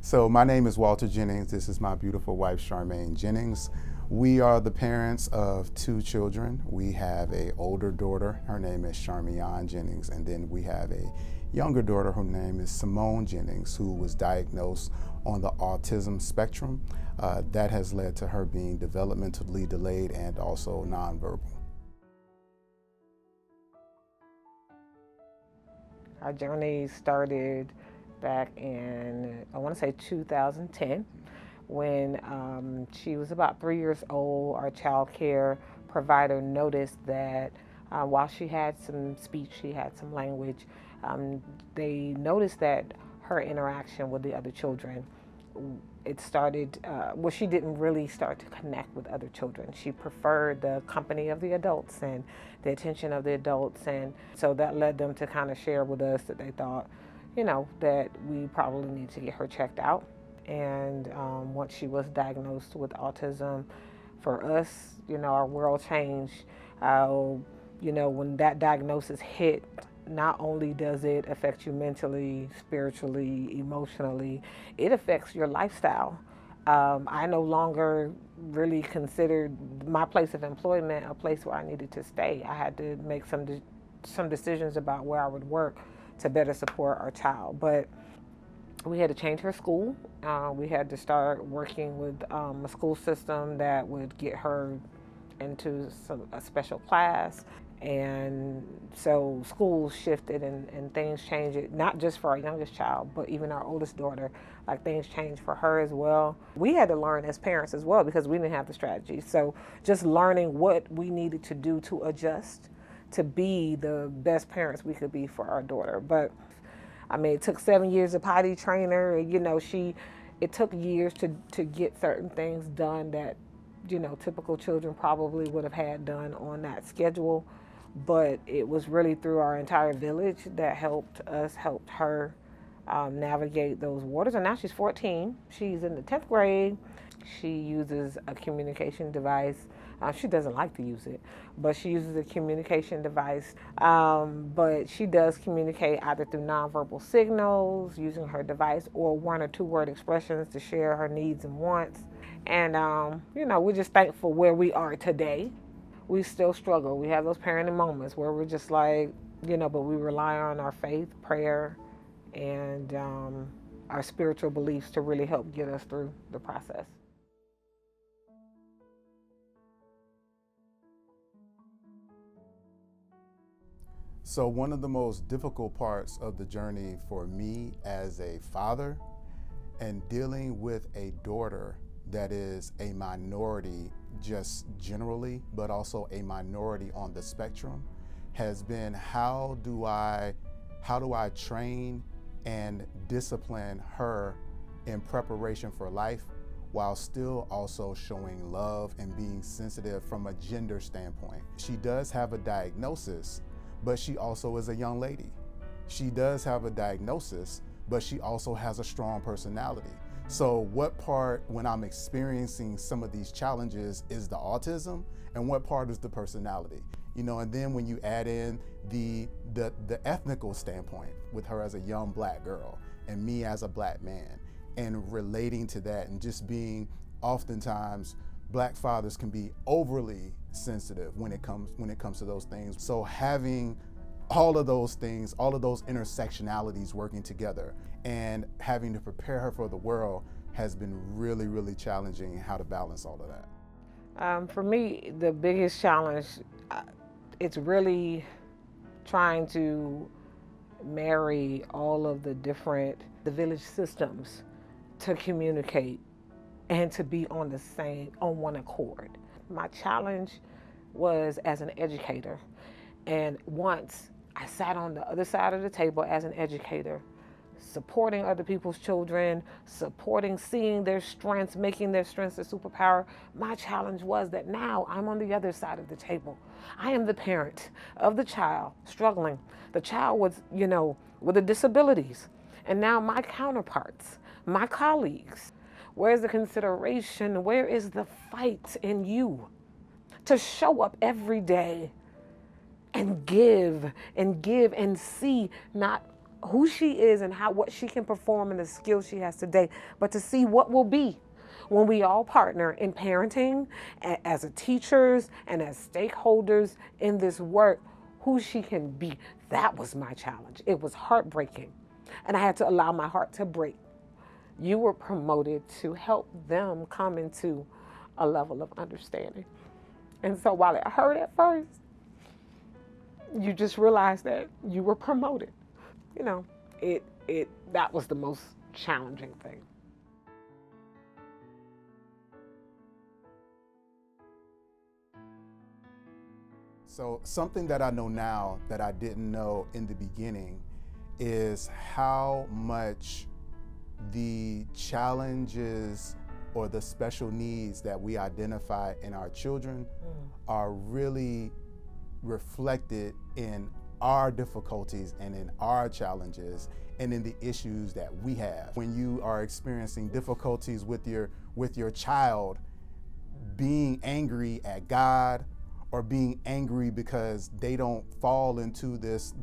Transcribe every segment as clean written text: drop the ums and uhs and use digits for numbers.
So my name is Walter Jennings. This is my beautiful wife, Charmaine Jennings. We are the parents of two children. We have an older daughter. Her name is Charmione Jennings. And then we have a younger daughter. Her name is Simone Jennings, who was diagnosed on the autism spectrum. That has led to her being developmentally delayed and also nonverbal. Our journey started back in, I want to say 2010, when she was about 3 years old. Our child care provider noticed that while she had some speech, she had some language, they noticed that her interaction with the other children, it started, she didn't really start to connect with other children. She preferred the company of the adults and the attention of the adults. And so that led them to kind of share with us that they thought, that we probably need to get her checked out. And once she was diagnosed with autism, for us, our world changed. When that diagnosis hit, not only does it affect you mentally, spiritually, emotionally, it affects your lifestyle. I no longer really considered my place of employment a place where I needed to stay. I had to make some decisions about where I would work to better support our child. But we had to change her school. We had to start working with a school system that would get her into a special class. And so schools shifted and things changed, not just for our youngest child, but even our oldest daughter, like things changed for her as well. We had to learn as parents as well because we didn't have the strategy. So just learning what we needed to do to adjust to be the best parents we could be for our daughter. But it took 7 years of potty trainer. It took years to get certain things done that, typical children probably would have had done on that schedule. But it was really through our entire village that helped her navigate those waters. And now she's 14. She's in the 10th grade. She uses a communication device. She doesn't like to use it, but she uses a communication device. But she does communicate either through nonverbal signals, using her device, or 1 or 2 word expressions to share her needs and wants. And, we're just thankful where we are today. We still struggle. We have those parenting moments where we're just like, but we rely on our faith, prayer, and our spiritual beliefs to really help get us through the process. So one of the most difficult parts of the journey for me as a father and dealing with a daughter that is a minority just generally, but also a minority on the spectrum, has been how do I train and discipline her in preparation for life while still also showing love and being sensitive from a gender standpoint. She does have a diagnosis, but she also is a young lady. She does have a diagnosis, but she also has a strong personality. So what part, when I'm experiencing some of these challenges, is the autism, and what part is the personality? And then when you add in the ethnical standpoint with her as a young black girl and me as a black man, and relating to that, and just being, oftentimes black fathers can be overly sensitive when it comes to those things. So having all of those things, all of those intersectionalities working together and having to prepare her for the world has been really, really challenging, how to balance all of that. For me, the biggest challenge, it's really trying to marry all of the village systems to communicate and to be on one accord. My challenge was as an educator. And once I sat on the other side of the table as an educator, supporting other people's children, seeing their strengths, making their strengths a superpower. My challenge was that now I'm on the other side of the table. I am the parent of the child struggling. The child was, with the disabilities. And now my counterparts, my colleagues, where's the consideration? Where is the fight in you to show up every day and give and see not who she is and what she can perform and the skills she has today, but to see what will be when we all partner in parenting as a teachers and as stakeholders in this work, who she can be. That was my challenge. It was heartbreaking. And I had to allow my heart to break. You were promoted to help them come into a level of understanding. And so while it hurt at first, you just realize that you were promoted. You know, that was the most challenging thing. So something that I know now that I didn't know in the beginning is how much the challenges or the special needs that we identify in our children are really reflected in our difficulties and in our challenges and in the issues that we have. When you are experiencing difficulties with your child, being angry at God or being angry because they don't fall into this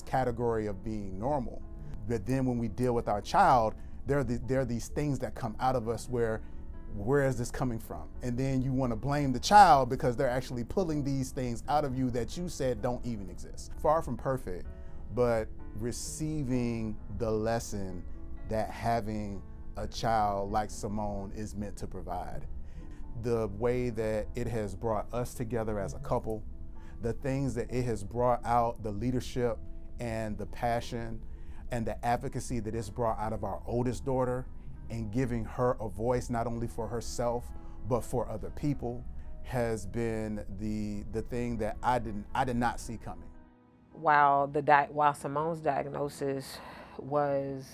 category of being normal. But then when we deal with our child, there are these things that come out of us where is this coming from? And then you want to blame the child because they're actually pulling these things out of you that you said don't even exist. Far from perfect, but receiving the lesson that having a child like Simone is meant to provide. The way that it has brought us together as a couple, the things that it has brought out, the leadership and the passion and the advocacy that it's brought out of our oldest daughter and giving her a voice not only for herself, but for other people has been the thing that I did not see coming. While Simone's diagnosis was,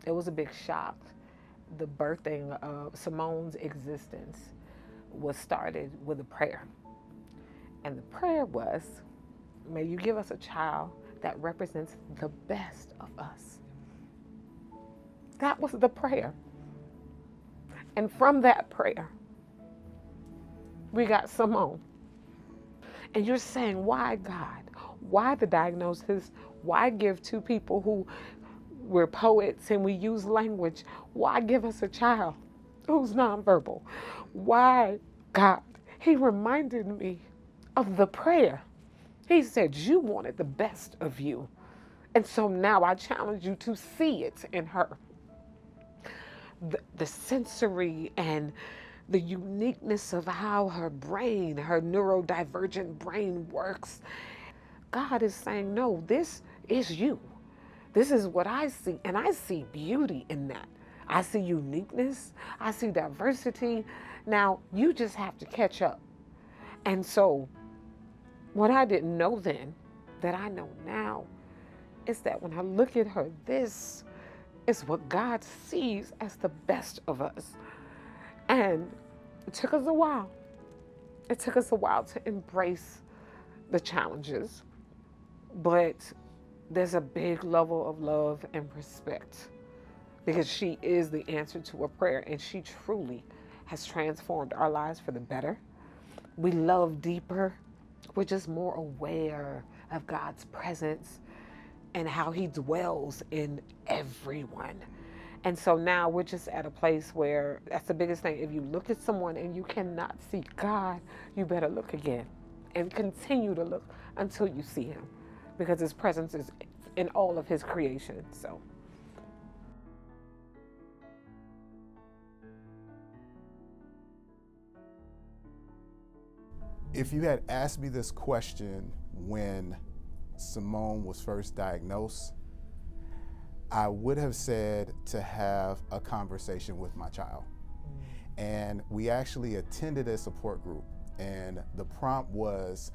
it was a big shock. The birthing of Simone's existence was started with a prayer. And the prayer was, may you give us a child that represents the best of us. That was the prayer. And from that prayer, we got Simone. And you're saying, why God? Why the diagnosis? Why give two people who we're poets and we use language? Why give us a child who's nonverbal? Why, God? He reminded me of the prayer. He said, you wanted the best of you. And so now I challenge you to see it in her. The sensory and the uniqueness of how her brain, her neurodivergent brain works. God is saying, no, this is you. This is what I see, and I see beauty in that. I see uniqueness. I see diversity. Now, you just have to catch up. And so, what I didn't know then, that I know now, is that when I look at her, this is what God sees as the best of us. And it took us a while. It took us a while to embrace the challenges, but there's a big level of love and respect because she is the answer to a prayer, and she truly has transformed our lives for the better. We love deeper. We're just more aware of God's presence and how he dwells in everyone. And so now we're just at a place where that's the biggest thing. If you look at someone and you cannot see God, you better look again and continue to look until you see him, because his presence is in all of his creation. So. If you had asked me this question when Simone was first diagnosed, I would have said to have a conversation with my child. And we actually attended a support group, and the prompt was,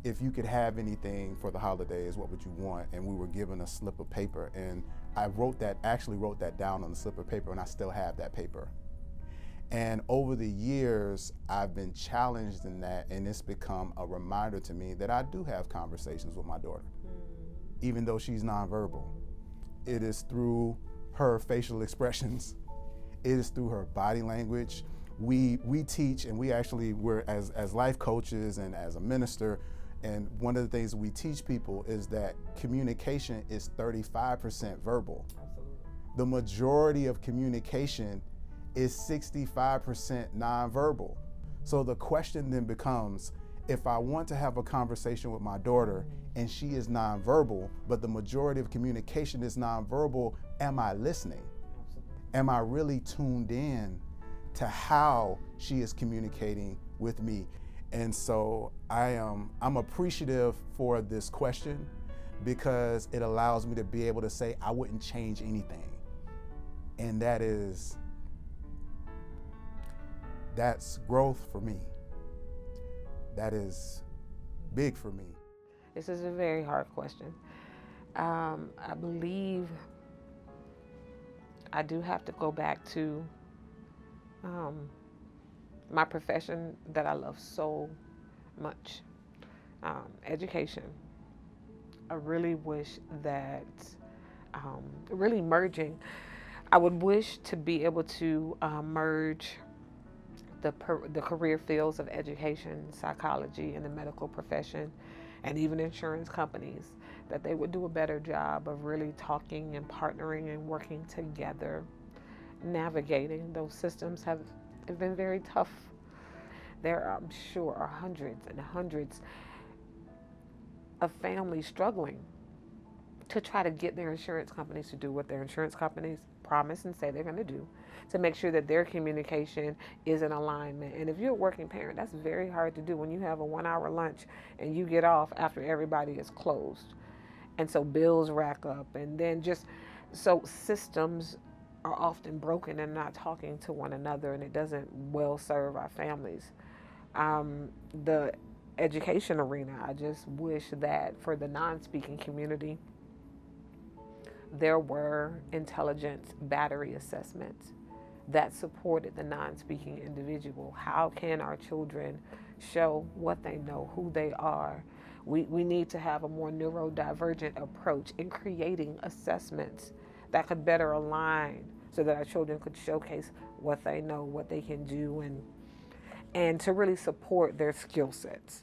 if you could have anything for the holidays, what would you want? And we were given a slip of paper, and I wrote that down on the slip of paper, and I still have that paper. And over the years, I've been challenged in that, and it's become a reminder to me that I do have conversations with my daughter, even though she's nonverbal. It is through her facial expressions. It is through her body language. We teach, and we're as life coaches and as a minister, And one of the things we teach people is that communication is 35% verbal. Absolutely. The majority of communication is 65% nonverbal. So the question then becomes, if I want to have a conversation with my daughter and she is nonverbal, but the majority of communication is nonverbal, am I listening? Absolutely. Am I really tuned in to how she is communicating with me? And so I'm appreciative for this question, because it allows me to be able to say I wouldn't change anything. And that's growth for me. That is big for me. This is a very hard question. I believe I do have to go back to my profession that I love so much, education. I really wish that, really merging, I would wish to be able to merge the career fields of education, psychology, and the medical profession, and even insurance companies, that they would do a better job of really talking and partnering and working together. Navigating those systems have been very tough. There, I'm sure, are hundreds and hundreds of families struggling to try to get their insurance companies to do what their insurance companies promise and say they're going to do, to make sure that their communication is in alignment. And if you're a working parent, that's very hard to do when you have a 1-hour lunch and you get off after everybody is closed. And so bills rack up, and then so systems are often broken and not talking to one another, and it doesn't well serve our families. The education arena, I just wish that for the non-speaking community, there were intelligence battery assessments that supported the non-speaking individual. How can our children show what they know, who they are? We need to have a more neurodivergent approach in creating assessments that could better align so that our children could showcase what they know, what they can do, and to really support their skill sets.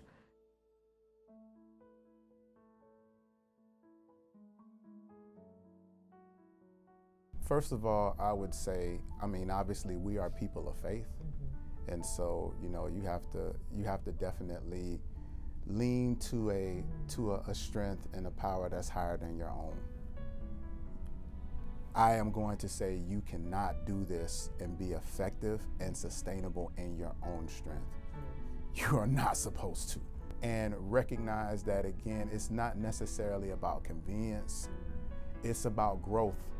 First of all, I would say, obviously we are people of faith. Mm-hmm. And so, you have to definitely lean to a strength and a power that's higher than your own. I am going to say you cannot do this and be effective and sustainable in your own strength. You are not supposed to. And recognize that, again, it's not necessarily about convenience. It's about growth.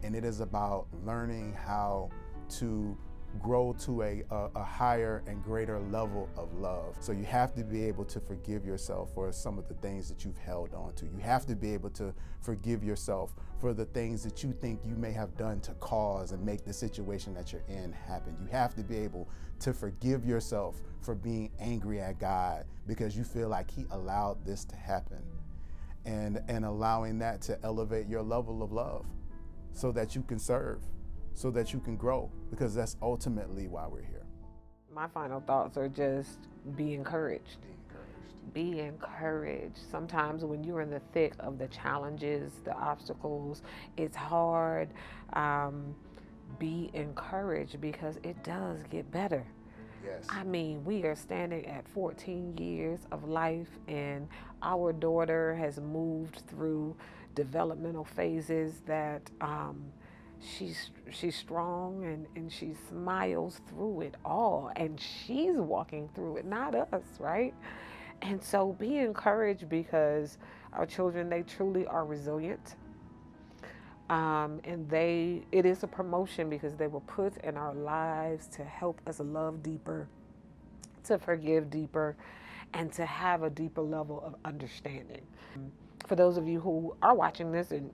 And it is about learning how to grow to a higher and greater level of love. So you have to be able to forgive yourself for some of the things that you've held on to. You have to be able to forgive yourself for the things that you think you may have done to cause and make the situation that you're in happen. You have to be able to forgive yourself for being angry at God because you feel like He allowed this to happen, and allowing that to elevate your level of love so that you can serve, so that you can grow, because that's ultimately why we're here. My final thoughts are just be encouraged. Be encouraged. Sometimes when you're in the thick of the challenges, the obstacles, it's hard. Be encouraged, because it does get better. Yes. We are standing at 14 years of life, and our daughter has moved through developmental phases that she's strong, and she smiles through it all, and she's walking through it, not us, right? And so be encouraged, because our children, they truly are resilient. And it is a promotion, because they were put in our lives to help us love deeper, to forgive deeper, and to have a deeper level of understanding. For those of you who are watching this and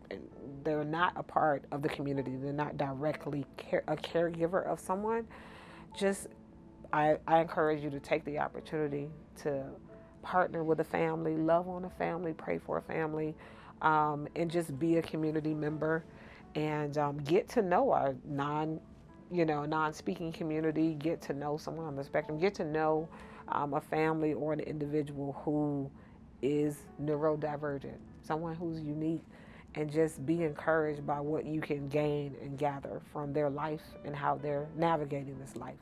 they're not a part of the community, they're not directly a caregiver of someone, I encourage you to take the opportunity to partner with a family, love on a family, pray for a family, and just be a community member, and get to know our non-speaking community, get to know someone on the spectrum, get to know a family or an individual who is neurodivergent, someone who's unique, and just be encouraged by what you can gain and gather from their life and how they're navigating this life.